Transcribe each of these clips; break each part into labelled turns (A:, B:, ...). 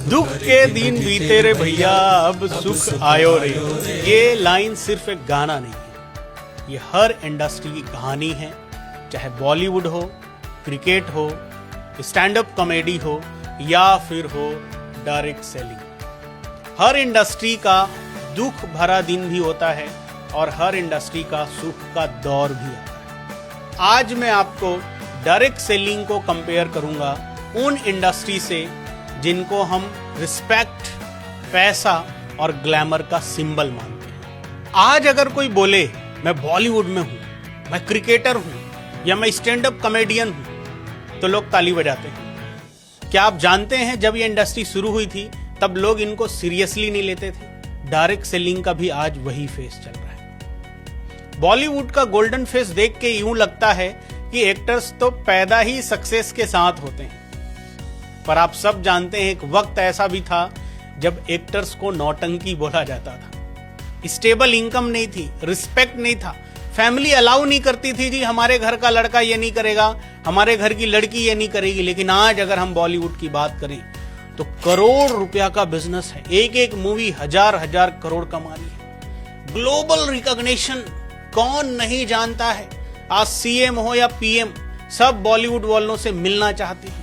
A: दुख के दिन बीते रे भैया अब सुख आयो रे। ये लाइन सिर्फ एक गाना नहीं है, ये हर इंडस्ट्री की कहानी है, चाहे बॉलीवुड हो, क्रिकेट हो, स्टैंड अप कॉमेडी हो या फिर हो डायरेक्ट सेलिंग। हर इंडस्ट्री का दुख भरा दिन भी होता है और हर इंडस्ट्री का सुख का दौर भी आता है। आज मैं आपको डायरेक्ट सेलिंग को कंपेयर करूंगा उन इंडस्ट्री से जिनको हम रिस्पेक्ट, पैसा और ग्लैमर का सिंबल मानते हैं। आज अगर कोई बोले मैं बॉलीवुड में हूं, मैं क्रिकेटर हूं या मैं स्टैंड अप कॉमेडियन हूं, तो लोग ताली बजाते हैं। क्या आप जानते हैं जब ये इंडस्ट्री शुरू हुई थी तब लोग इनको सीरियसली नहीं लेते थे। डायरेक्ट सेलिंग का भी आज वही फेस चल रहा है। बॉलीवुड का गोल्डन फेस देख के यूं लगता है कि एक्टर्स तो पैदा ही सक्सेस के साथ होते हैं, पर आप सब जानते हैं एक वक्त ऐसा भी था जब एक्टर्स को नौटंकी बोला जाता था। स्टेबल इनकम नहीं थी, रिस्पेक्ट नहीं था, फैमिली अलाउ नहीं करती थी जी हमारे घर का लड़का ये नहीं करेगा, हमारे घर की लड़की ये नहीं करेगी। लेकिन आज अगर हम बॉलीवुड की बात करें तो करोड़ रुपया का बिजनेस है, एक एक मूवी हजार हजार करोड़ कमा रही है। ग्लोबल रिकॉग्निशन कौन नहीं जानता है। आज सीएम हो या पीएम सब बॉलीवुड वालों से मिलना चाहते हैं।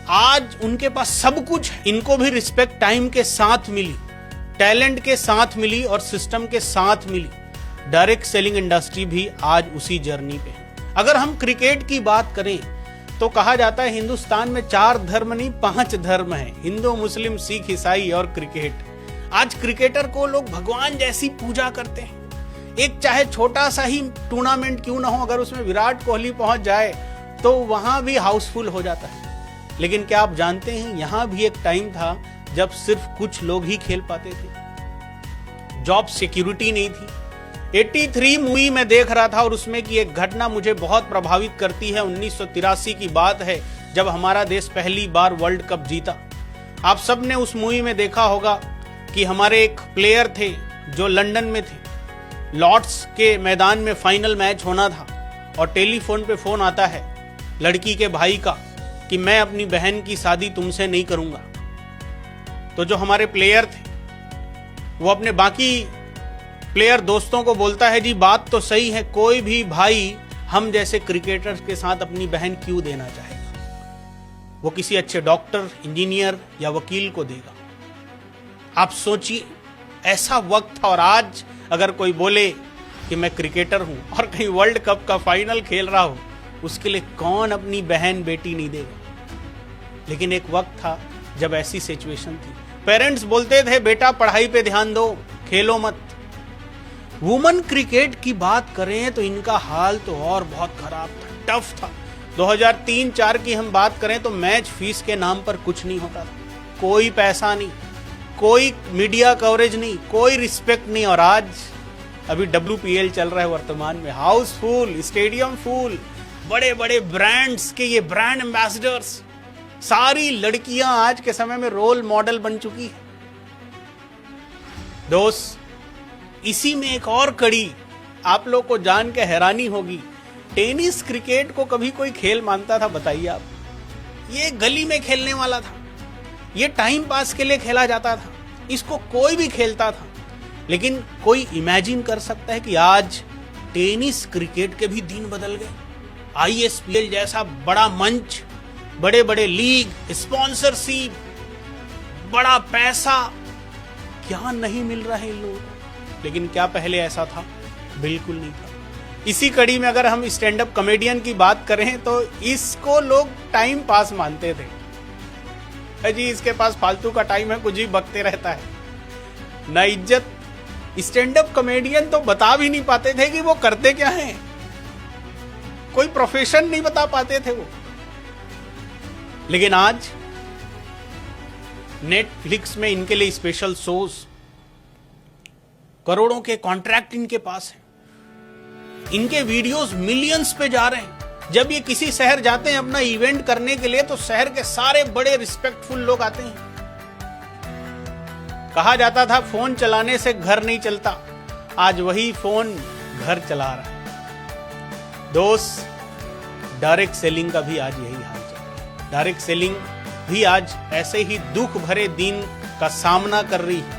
A: आज उनके पास सब कुछ है, इनको भी रिस्पेक्ट टाइम के साथ मिली, टैलेंट के साथ मिली और सिस्टम के साथ मिली। डायरेक्ट सेलिंग इंडस्ट्री भी आज उसी जर्नी पे है। अगर हम क्रिकेट की बात करें तो कहा जाता है हिंदुस्तान में 4 धर्म नहीं 5 धर्म है, हिंदू, मुस्लिम, सिख, ईसाई और क्रिकेट। आज क्रिकेटर को लोग भगवान जैसी पूजा करते हैं। एक चाहे छोटा सा ही टूर्नामेंट क्यों ना हो, अगर उसमें विराट कोहली पहुंच जाए तो वहां भी हाउसफुल हो जाता है। लेकिन क्या आप जानते हैं यहां भी एक टाइम था जब सिर्फ कुछ लोग ही खेल पाते थे। जॉब सिक्योरिटी नहीं थी। 83 मूवी में देख रहा था और उसमें की एक घटना मुझे बहुत प्रभावित करती है। 1983 की बात है जब हमारा देश पहली बार वर्ल्ड कप जीता। आप सब ने उस मूवी में देखा होगा कि हमारे एक प्लेयर थे जो लंदन में थे। लॉर्ड्स के मैदान में फाइनल मैच होना था और टेलीफोन पे फोन आता है लड़की के भाई का कि मैं अपनी बहन की शादी तुमसे नहीं करूंगा। तो जो हमारे प्लेयर थे वो अपने बाकी प्लेयर दोस्तों को बोलता है जी बात तो सही है, कोई भी भाई हम जैसे क्रिकेटर्स के साथ अपनी बहन क्यों देना चाहेगा, वो किसी अच्छे डॉक्टर, इंजीनियर या वकील को देगा। आप सोचिए ऐसा वक्त था। और आज अगर कोई बोले कि मैं क्रिकेटर हूं और कहीं वर्ल्ड कप का फाइनल खेल रहा हूं, उसके लिए कौन अपनी बहन बेटी नहीं देगा। लेकिन एक वक्त था जब ऐसी सिचुएशन थी, पेरेंट्स बोलते थे बेटा पढ़ाई पे ध्यान दो, खेलो मत। वुमेन क्रिकेट की बात करें तो इनका हाल तो और बहुत खराब था, टफ था। 2003-4 की हम बात करें तो मैच फीस के नाम पर कुछ नहीं होता था, कोई पैसा नहीं, कोई मीडिया कवरेज नहीं, कोई रिस्पेक्ट नहीं। और आज अभी WPL चल रहा है वर्तमान में, हाउसफुल, स्टेडियम फुल, बड़े बड़े ब्रांड्स के ये ब्रांड एम्बेसडर्स, सारी लड़कियां आज के समय में रोल मॉडल बन चुकी है। दोस्त, इसी में एक और कड़ी आप लोग को जान के हैरानी होगी। टेनिस क्रिकेट को कभी कोई खेल मानता था बताइए आप? ये गली में खेलने वाला था, ये टाइम पास के लिए खेला जाता था, इसको कोई भी खेलता था। लेकिन कोई इमेजिन कर सकता है कि आज टेनिस क्रिकेट के भी दिन बदल गए। ISPL जैसा बड़ा मंच, बड़े बड़े लीग, स्पॉन्सरशिप, बड़ा पैसा, क्या नहीं मिल रहा है इन लोगों को। लेकिन क्या पहले ऐसा था? बिल्कुल नहीं था। इसी कड़ी में अगर हम स्टैंड अप कॉमेडियन की बात करें तो इसको लोग टाइम पास मानते थे। जी इसके पास फालतू का टाइम है, कुछ ही बकते रहता है, ना इज्जत। स्टैंड अप कॉमेडियन तो बता भी नहीं पाते थे कि वो करते क्या हैं, कोई प्रोफेशन नहीं बता पाते थे वो। लेकिन आज नेटफ्लिक्स में इनके लिए स्पेशल शोज, करोड़ों के कॉन्ट्रैक्ट इनके पास हैं, इनके वीडियोस मिलियंस पे जा रहे हैं। जब ये किसी शहर जाते हैं अपना इवेंट करने के लिए तो शहर के सारे बड़े रिस्पेक्टफुल लोग आते हैं। कहा जाता था फोन चलाने से घर नहीं चलता, आज वही फोन घर चला रहा है। दोस्त, डायरेक्ट सेलिंग का भी आज यही हाल चल रहा है। डायरेक्ट सेलिंग भी आज ऐसे ही दुख भरे दिन का सामना कर रही है।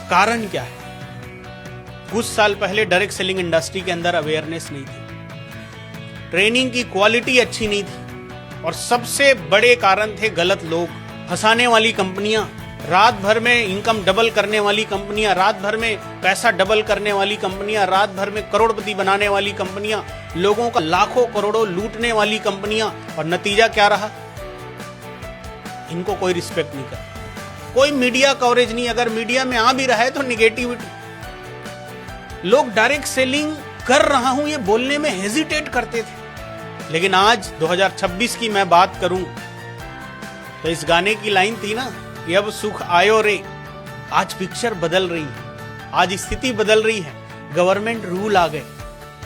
A: कारण क्या है? कुछ साल पहले डायरेक्ट सेलिंग इंडस्ट्री के अंदर अवेयरनेस नहीं थी, ट्रेनिंग की क्वालिटी अच्छी नहीं थी, और सबसे बड़े कारण थे गलत लोग, फंसाने वाली कंपनियां, रात भर में इनकम डबल करने वाली कंपनियां, रात भर में पैसा डबल करने वाली कंपनियां, रात भर में करोड़पति बनाने वाली कंपनियां, लोगों का लाखों करोड़ों लूटने वाली कंपनियां। और नतीजा क्या रहा? इनको कोई रिस्पेक्ट नहीं करता, कोई मीडिया कवरेज नहीं। अगर मीडिया में आ भी रहा है तो निगेटिविटी। लोग डायरेक्ट सेलिंग कर रहा हूं ये बोलने में हेजिटेट करते थे। लेकिन आज 2026 की मैं बात करूं तो इस गाने की लाइन थी ना, ये अब सुख आयो रे। आज पिक्चर बदल रही है, आज स्थिति बदल रही है। गवर्नमेंट रूल आ गए,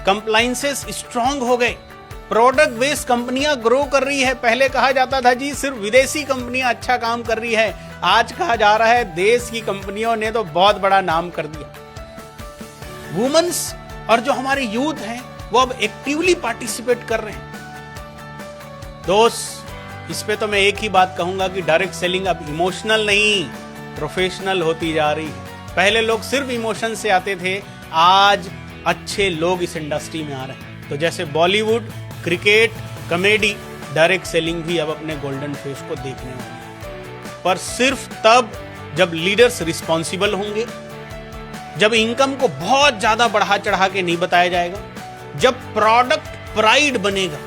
A: कंप्लायंसेस स्ट्रांग हो गए, प्रोडक्ट बेस्ड कंपनियां ग्रो कर रही है। पहले कहा जाता था जी सिर्फ विदेशी कंपनियां अच्छा काम कर रही है, आज कहा जा रहा है देश की कंपनियों ने तो बहुत बड़ा नाम कर दिया। वुमेन्स और जो हमारे यूथ हैं वो अब एक्टिवली पार्टिसिपेट कर रहे हैं। दोस्त, इस पे तो मैं एक ही बात कहूंगा कि डायरेक्ट सेलिंग अब इमोशनल नहीं, प्रोफेशनल होती जा रही है। पहले लोग सिर्फ इमोशन से आते थे, आज अच्छे लोग इस इंडस्ट्री में आ रहे हैं। तो जैसे Bollywood, cricket, comedy, direct selling भी अब अपने गोल्डन फेस को देखने वाली है। पर सिर्फ तब जब लीडर्स रिस्पॉन्सिबल होंगे, जब इनकम को बहुत ज्यादा बढ़ा चढ़ा के नहीं बताया जाएगा, जब प्रोडक्ट प्राइड बनेगा,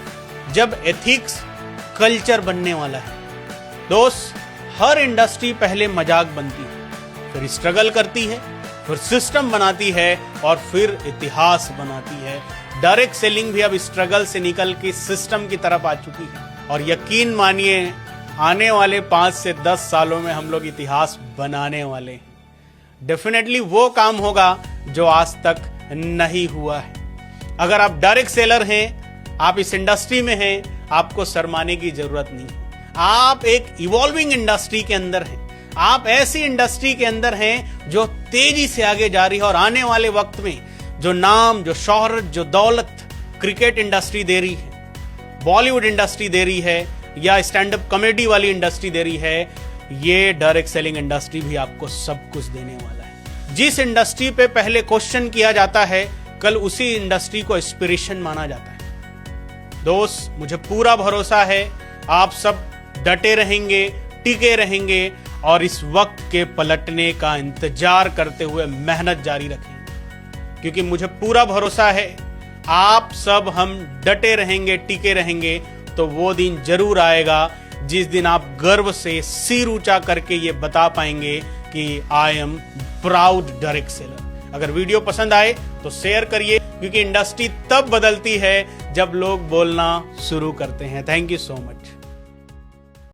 A: जब एथिक्स कल्चर बनने वाला है। दोस्त, हर इंडस्ट्री पहले मजाक बनती है, फिर स्ट्रगल करती है, फिर सिस्टम बनाती है और फिर इतिहास बनाती है। डायरेक्ट सेलिंग भी अब स्ट्रगल से निकल के सिस्टम की तरफ आ चुकी है। और यकीन मानिए, आने वाले 5 से 10 सालों में हम लोग इतिहास बनाने वाले हैं। डेफिनेटली वो काम होगा जो आज तक नहीं हुआ है। अगर आप डायरेक्ट सेलर हैं, आप इस इंडस्ट्री में हैं, आपको शर्माने की जरूरत नहीं है। आप एक इवॉल्विंग इंडस्ट्री के अंदर हैं, आप ऐसी इंडस्ट्री के अंदर हैं जो तेजी से आगे जा रही है। और आने वाले वक्त में जो नाम, जो शोहरत, जो दौलत क्रिकेट इंडस्ट्री दे रही है, बॉलीवुड इंडस्ट्री दे रही है, या स्टैंड अप कॉमेडी वाली इंडस्ट्री दे रही है, ये डायरेक्ट सेलिंग इंडस्ट्री भी आपको सब कुछ देने वाला है। जिस इंडस्ट्री पे पहले क्वेश्चन किया जाता है, कल उसी इंडस्ट्री को इंस्पिरेशन माना जाता है। दोस्त, मुझे पूरा भरोसा है आप सब डटे रहेंगे, टिके रहेंगे और इस वक्त के पलटने का इंतजार करते हुए मेहनत जारी रखेंगे, क्योंकि मुझे पूरा भरोसा है आप सब हम डटे रहेंगे, टिके रहेंगे तो वो दिन जरूर आएगा जिस दिन आप गर्व से सिर ऊंचा करके ये बता पाएंगे कि I am proud direct seller. अगर वीडियो पसंद आए तो शेयर करिए, क्योंकि इंडस्ट्री तब बदलती है जब लोग बोलना शुरू करते हैं। Thank you so much.